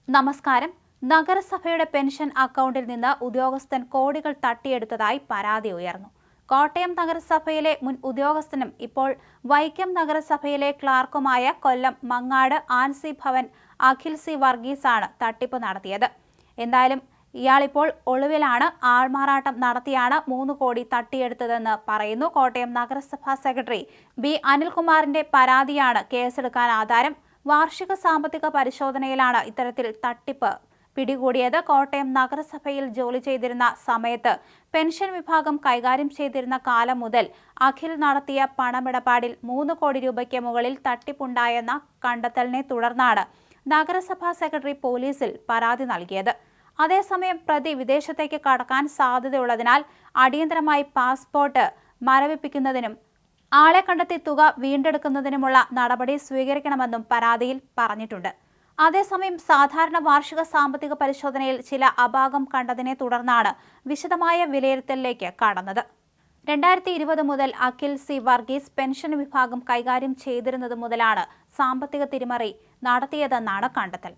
നമസ്കാരം. നഗരസഭയുടെ പെൻഷൻ അക്കൗണ്ടിൽ നിന്ന് ഉദ്യോഗസ്ഥൻ കോടികൾ തട്ടിയെടുത്തതായി പരാതി ഉയർന്നു. കോട്ടയം നഗരസഭയിലെ മുൻ ഉദ്യോഗസ്ഥനും ഇപ്പോൾ വൈക്കം നഗരസഭയിലെ ക്ലാർക്കുമായ കൊല്ലം മങ്ങാട് ആൻസി ഭവൻ അഖിൽ സി വർഗീസാണ് തട്ടിപ്പ് നടത്തിയത്. എന്തായാലും ഇയാളിപ്പോൾ ഒളിവിലാണ്. ആൾമാറാട്ടം നടത്തിയാണ് 3 കോടി തട്ടിയെടുത്തതെന്ന് പറയുന്നു. കോട്ടയം നഗരസഭാ സെക്രട്ടറി ബി അനിൽകുമാറിന്റെ പരാതിയാണ് കേസെടുക്കാൻ ആധാരം. വാർഷിക സാമ്പത്തിക പരിശോധനയിലാണ് ഇത്തരത്തിൽ തട്ടിപ്പ് പിടികൂടിയത്. കോട്ടയം നഗരസഭയിൽ ജോലി ചെയ്തിരുന്ന സമയത്ത് പെൻഷൻ വിഭാഗം കൈകാര്യം ചെയ്തിരുന്ന കാലം മുതൽ അഖിൽ നടത്തിയ പണമിടപാടിൽ 3 കോടി രൂപയ്ക്ക് മുകളിൽ തട്ടിപ്പുണ്ടായെന്ന കണ്ടെത്തലിനെ തുടർന്നാണ് നഗരസഭാ സെക്രട്ടറി പോലീസിൽ പരാതി നൽകിയത്. അതേസമയം പ്രതി വിദേശത്തേക്ക് കടക്കാൻ സാധ്യതയുള്ളതിനാൽ അടിയന്തരമായി പാസ്പോർട്ട് മരവിപ്പിക്കുന്നതിനും ആളെ കണ്ടെത്തി തുക വീണ്ടെടുക്കുന്നതിനുമുള്ള നടപടി സ്വീകരിക്കണമെന്നും പരാതിയിൽ പറഞ്ഞിട്ടുണ്ട്. അതേസമയം സാധാരണ വാർഷിക സാമ്പത്തിക പരിശോധനയിൽ ചില അപാകം കണ്ടതിനെ തുടർന്നാണ് വിശദമായ വിലയിരുത്തലിലേക്ക് കടന്നത്. 2020 മുതൽ അഖിൽ സി വർഗീസ് പെൻഷൻ വിഭാഗം കൈകാര്യം ചെയ്തിരുന്നത് മുതലാണ് സാമ്പത്തിക തിരിമറി നടത്തിയതെന്നാണ് കണ്ടെത്തൽ.